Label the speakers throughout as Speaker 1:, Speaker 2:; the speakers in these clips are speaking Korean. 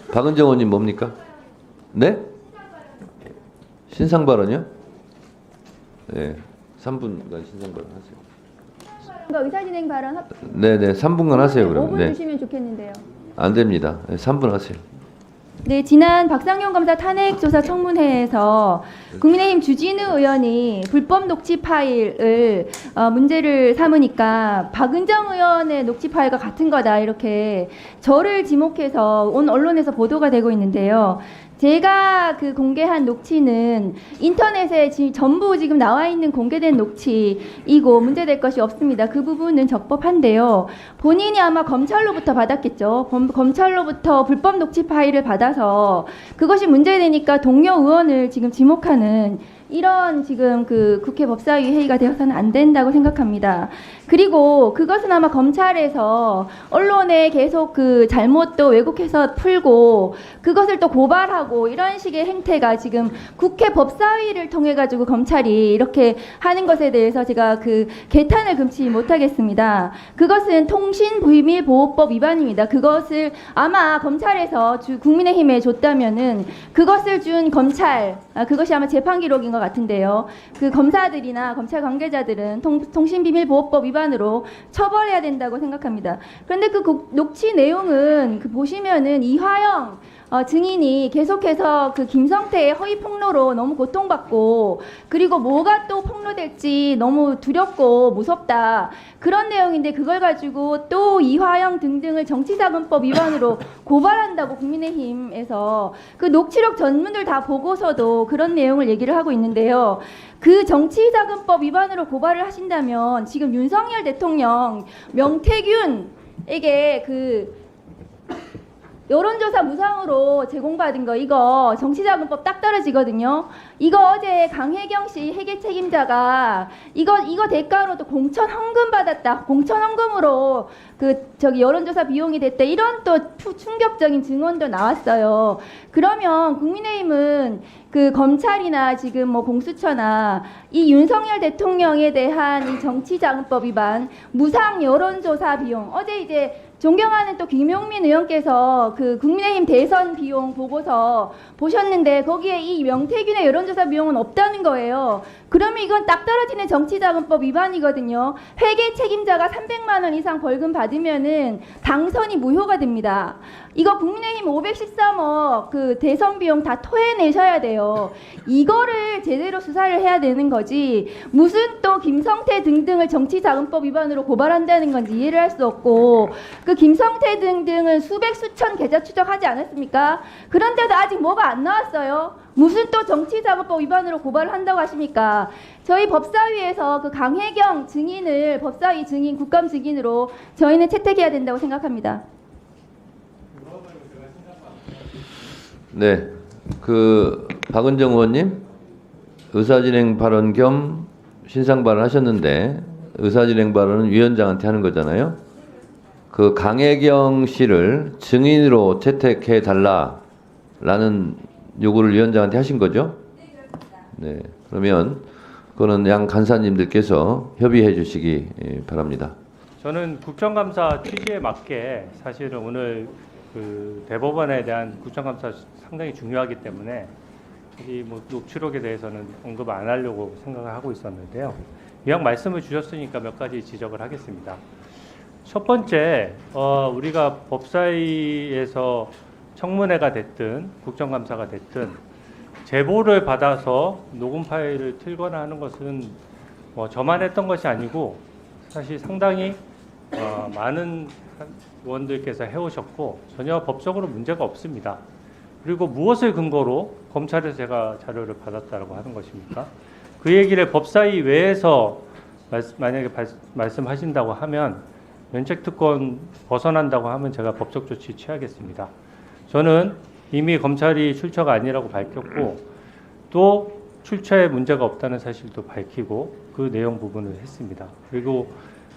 Speaker 1: 박은정 의원님 뭡니까? 네? 신상 발언이요? 네, 3분간 신상 발언 하세요.
Speaker 2: 의사진행 발언
Speaker 1: 네네, 3분간 하세요 그럼.
Speaker 2: 5분
Speaker 1: 네.
Speaker 2: 주시면 좋겠는데요.
Speaker 1: 안 됩니다. 네, 3분 하세요.
Speaker 2: 네, 지난 박상용 검사 탄핵조사 청문회에서 국민의힘 주진우 의원이 불법 녹취 파일을 문제를 삼으니까 박은정 의원의 녹취 파일과 같은 거다 이렇게 저를 지목해서 온 언론에서 보도가 되고 있는데요. 제가 그 공개한 녹취는 인터넷에 전부 지금 나와 있는 공개된 녹취이고 문제될 것이 없습니다. 그 부분은 적법한데요. 본인이 아마 검찰로부터 받았겠죠. 검찰로부터 불법 녹취 파일을 받아서 그것이 문제되니까 동료 의원을 지금 지목하는 이런 지금 그 국회 법사위 회의가 되어서는 안 된다고 생각합니다. 그리고 그것은 아마 검찰에서 언론에 계속 그 잘못도 왜곡해서 풀고 그것을 또 고발하고 이런 식의 행태가 지금 국회 법사위를 통해 가지고 검찰이 이렇게 하는 것에 대해서 제가 그 개탄을 금치 못하겠습니다. 그것은 통신비밀보호법 위반입니다. 그것을 아마 검찰에서 국민의힘에 줬다면은 그것을 준 검찰 그것이 아마 재판 기록인 것 같은데요. 그 검사들이나 검찰 관계자들은 통신비밀보호법 위반으로 처벌해야 된다고 생각합니다. 그런데 그 녹취 내용은 그 보시면은 이화영 증인이 계속해서 그 김성태의 허위 폭로로 너무 고통받고 그리고 뭐가 또 폭로될지 너무 두렵고 무섭다 그런 내용인데 그걸 가지고 또 이화영 등등을 정치자금법 위반으로 고발한다고 국민의힘에서 그 녹취록 전문들 다 보고서도 그런 내용을 얘기를 하고 있는데요. 그 정치자금법 위반으로 고발을 하신다면 지금 윤석열 대통령 명태균에게 그 여론조사 무상으로 제공받은 거 이거 정치자금법 딱 떨어지거든요. 이거 어제 강혜경 씨 회계 책임자가 이거 대가로도 공천 헌금 받았다. 공천 헌금으로 그 여론조사 비용이 됐다. 이런 또 충격적인 증언도 나왔어요. 그러면 국민의힘은 그 검찰이나 지금 뭐 공수처나 이 윤석열 대통령에 대한 이 정치자금법 위반 무상 여론조사 비용 어제 이제 존경하는 또 김용민 의원께서 그 국민의힘 대선 비용 보고서 보셨는데 거기에 이 명태균의 여론조사 비용은 없다는 거예요. 그러면 이건 딱 떨어지는 정치자금법 위반이거든요. 회계 책임자가 300만 원 이상 벌금 받으면은 당선이 무효가 됩니다. 이거 국민의힘 513억 그 대선 비용 다 토해내셔야 돼요. 이거를 제대로 수사를 해야 되는 거지 무슨 또 김성태 등등을 정치자금법 위반으로 고발한다는 건지 이해를 할 수 없고 그 김성태 등등은 수백 수천 계좌 추적하지 않았습니까? 그런데도 아직 뭐가 안 나왔어요. 무슨 또 정치자금법 위반으로 고발을 한다고 하십니까? 저희 법사위에서 그 강혜경 증인을 법사위 증인 국감 증인으로 저희는 채택해야 된다고 생각합니다.
Speaker 1: 네, 그 박은정 의원님 의사진행 발언 겸 신상 발언 하셨는데 의사진행 발언은 위원장한테 하는 거잖아요. 그 강혜경 씨를 증인으로 채택해 달라라는 요구를 위원장한테 하신 거죠? 네, 그러면 그거는 양 간사님들께서 협의해 주시기 바랍니다.
Speaker 3: 저는 국정감사 취지에 맞게 사실은 오늘 그 대법원에 대한 국정감사 상당히 중요하기 때문에 이 뭐 녹취록에 대해서는 언급 안 하려고 생각을 하고 있었는데요. 이왕 말씀을 주셨으니까 몇 가지 지적을 하겠습니다. 첫 번째, 우리가 법사위에서 청문회가 됐든 국정감사가 됐든 제보를 받아서 녹음 파일을 틀거나 하는 것은 뭐 저만 했던 것이 아니고 사실 상당히 많은 의원들께서 해오셨고 전혀 법적으로 문제가 없습니다. 그리고 무엇을 근거로 검찰에서 제가 자료를 받았다고 하는 것입니까? 그 얘기를 법사위 외에서 만약에 말씀하신다고 하면 면책특권 벗어난다고 하면 제가 법적 조치 취하겠습니다. 저는 이미 검찰이 출처가 아니라고 밝혔고 또 출처에 문제가 없다는 사실도 밝히고 그 내용 부분을 했습니다. 그리고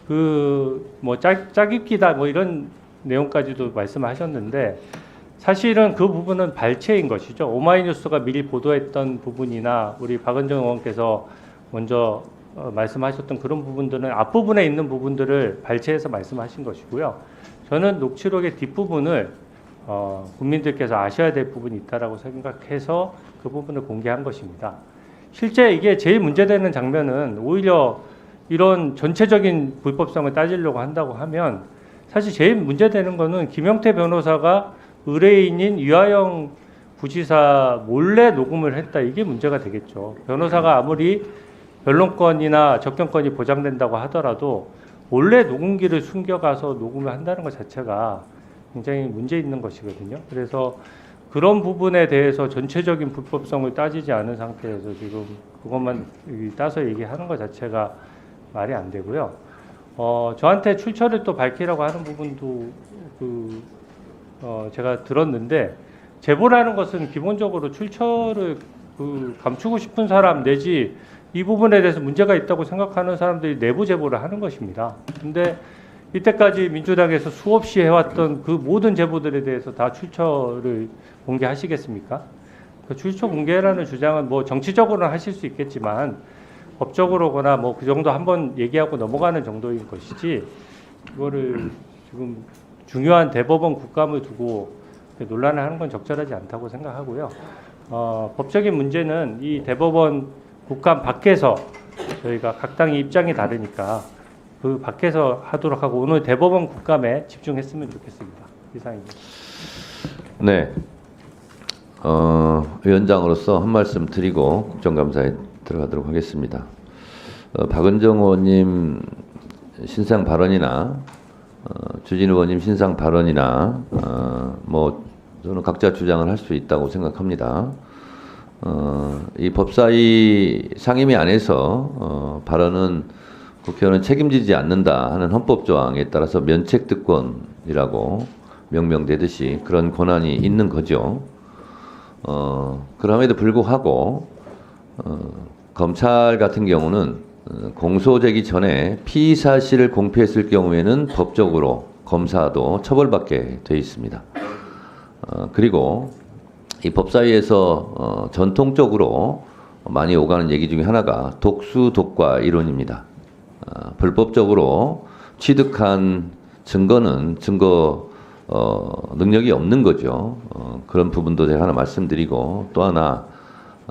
Speaker 3: 그 뭐 짜깁기다 뭐 이런 내용까지도 말씀하셨는데 사실은 그 부분은 발췌인 것이죠. 오마이뉴스가 미리 보도했던 부분이나 우리 박은정 의원께서 먼저 말씀하셨던 그런 부분들은 앞부분에 있는 부분들을 발췌해서 말씀하신 것이고요. 저는 녹취록의 뒷부분을 국민들께서 아셔야 될 부분이 있다라고 생각해서 그 부분을 공개한 것입니다. 실제 이게 제일 문제되는 장면은 오히려 이런 전체적인 불법성을 따지려고 한다고 하면 사실 제일 문제되는 거는 김영태 변호사가 의뢰인인 유하영 부지사 몰래 녹음을 했다. 이게 문제가 되겠죠. 변호사가 아무리 변론권이나 접견권이 보장된다고 하더라도 몰래 녹음기를 숨겨가서 녹음을 한다는 것 자체가 굉장히 문제 있는 것이거든요. 그래서 그런 부분에 대해서 전체적인 불법성을 따지지 않은 상태에서 지금 그것만 따서 얘기하는 것 자체가 말이 안 되고요. 저한테 출처를 또 밝히라고 하는 부분도 제가 들었는데, 제보라는 것은 기본적으로 출처를 감추고 싶은 사람 내지 이 부분에 대해서 문제가 있다고 생각하는 사람들이 내부 제보를 하는 것입니다. 근데 이때까지 민주당에서 수없이 해왔던 그 모든 제보들에 대해서 다 출처를 공개하시겠습니까? 그 출처 공개라는 주장은 뭐 정치적으로는 하실 수 있겠지만 법적으로거나 뭐 그 정도 한번 얘기하고 넘어가는 정도인 것이지, 이거를 지금 중요한 대법원 국감을 두고 논란을 하는 건 적절하지 않다고 생각하고요. 법적인 문제는 이 대법원 국감 밖에서 저희가 각 당의 입장이 다르니까 그 밖에서 하도록 하고 오늘 대법원 국감에 집중했으면 좋겠습니다. 이상입니다.
Speaker 1: 네. 위원장으로서 한 말씀 드리고 국정감사에 들어가도록 하겠습니다. 박은정 의원님 신상 발언이나 주진우 의원님 신상 발언이나 뭐 저는 각자 주장을 할 수 있다고 생각합니다. 이 법사위 상임위 안에서 발언은 국회의원은 책임지지 않는다 하는 헌법 조항에 따라서 면책특권이라고 명명되듯이 그런 권한이 있는 거죠. 그럼에도 불구하고 검찰 같은 경우는 공소되기 전에 피의 사실을 공표했을 경우에는 법적으로 검사도 처벌받게 되어 있습니다. 그리고 이 법사위에서 전통적으로 많이 오가는 얘기 중에 하나가 독수독과 이론입니다. 불법적으로 취득한 증거는 증거 능력이 없는 거죠. 그런 부분도 제가 하나 말씀드리고, 또 하나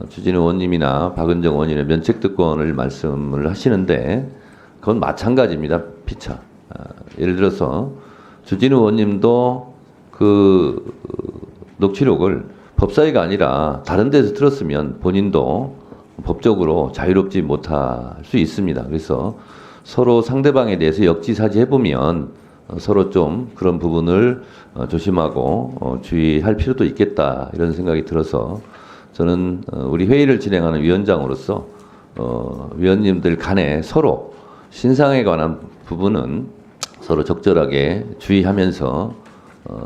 Speaker 1: 주진우 의원님이나 박은정 의원님의 면책특권을 말씀을 하시는데 그건 마찬가지입니다. 피차. 예를 들어서 주진우 의원님도 그 녹취록을 법사위가 아니라 다른 데서 들었으면 본인도 법적으로 자유롭지 못할 수 있습니다. 그래서 서로 상대방에 대해서 역지사지 해보면 서로 좀 그런 부분을 조심하고 주의할 필요도 있겠다, 이런 생각이 들어서 저는 우리 회의를 진행하는 위원장으로서 위원님들 간에 서로 신상에 관한 부분은 서로 적절하게 주의하면서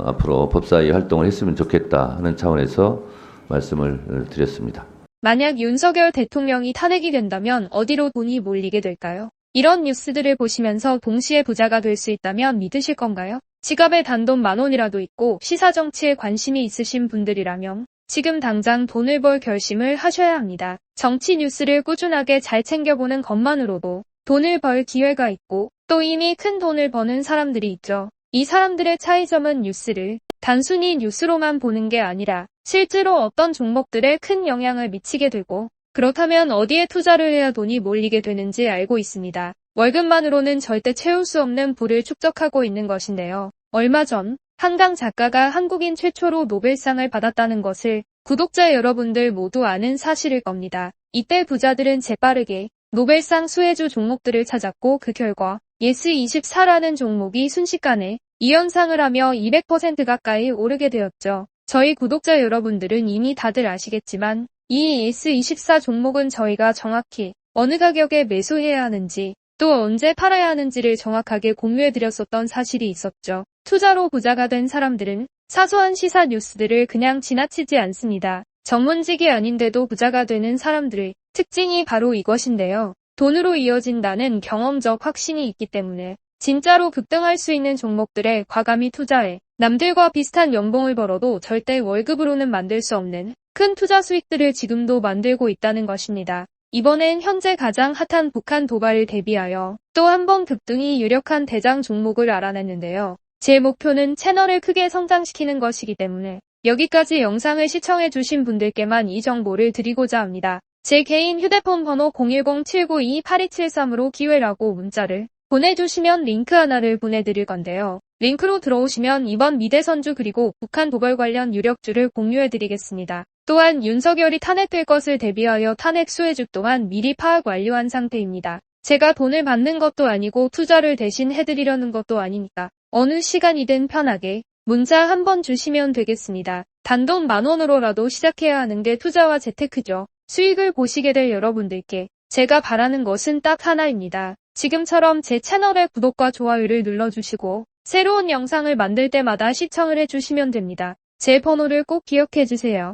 Speaker 1: 앞으로 법사위 활동을 했으면 좋겠다 하는 차원에서 말씀을 드렸습니다.
Speaker 4: 만약 윤석열 대통령이 탄핵이 된다면 어디로 돈이 몰리게 될까요? 이런 뉴스들을 보시면서 동시에 부자가 될 수 있다면 믿으실 건가요? 지갑에 단돈 10,000원이라도 있고 시사정치에 관심이 있으신 분들이라면 지금 당장 돈을 벌 결심을 하셔야 합니다. 정치 뉴스를 꾸준하게 잘 챙겨보는 것만으로도 돈을 벌 기회가 있고 또 이미 큰 돈을 버는 사람들이 있죠. 이 사람들의 차이점은 뉴스를 단순히 뉴스로만 보는 게 아니라 실제로 어떤 종목들에 큰 영향을 미치게 되고, 그렇다면 어디에 투자를 해야 돈이 몰리게 되는지 알고 있습니다. 월급만으로는 절대 채울 수 없는 부를 축적하고 있는 것인데요. 얼마 전 한강 작가가 한국인 최초로 노벨상을 받았다는 것을 구독자 여러분들 모두 아는 사실일 겁니다. 이때 부자들은 재빠르게 노벨상 수혜주 종목들을 찾았고, 그 결과 예스24라는 종목이 순식간에 2연상을 하며 200% 가까이 오르게 되었죠. 저희 구독자 여러분들은 이미 다들 아시겠지만 이 예스24 종목은 저희가 정확히 어느 가격에 매수해야 하는지 또 언제 팔아야 하는지를 정확하게 공유해드렸었던 사실이 있었죠. 투자로 부자가 된 사람들은 사소한 시사 뉴스들을 그냥 지나치지 않습니다. 전문직이 아닌데도 부자가 되는 사람들의 특징이 바로 이것인데요. 돈으로 이어진다는 경험적 확신이 있기 때문에 진짜로 급등할 수 있는 종목들에 과감히 투자해 남들과 비슷한 연봉을 벌어도 절대 월급으로는 만들 수 없는 큰 투자 수익들을 지금도 만들고 있다는 것입니다. 이번엔 현재 가장 핫한 북한 도발을 대비하여 또 한 번 급등이 유력한 대장 종목을 알아냈는데요. 제 목표는 채널을 크게 성장시키는 것이기 때문에 여기까지 영상을 시청해주신 분들께만 이 정보를 드리고자 합니다. 제 개인 휴대폰 번호 010-792-8273으로 기회라고 문자를 보내주시면 링크 하나를 보내드릴 건데요. 링크로 들어오시면 이번 미대선주 그리고 북한 도발 관련 유력주를 공유해드리겠습니다. 또한 윤석열이 탄핵될 것을 대비하여 탄핵 수혜주 또한 미리 파악 완료한 상태입니다. 제가 돈을 받는 것도 아니고 투자를 대신 해드리려는 것도 아니니까 어느 시간이든 편하게 문자 한번 주시면 되겠습니다. 단돈 10,000원으로라도 시작해야 하는 게 투자와 재테크죠. 수익을 보시게 될 여러분들께 제가 바라는 것은 딱 하나입니다. 지금처럼 제 채널의 구독과 좋아요를 눌러주시고 새로운 영상을 만들 때마다 시청을 해주시면 됩니다. 제 번호를 꼭 기억해주세요.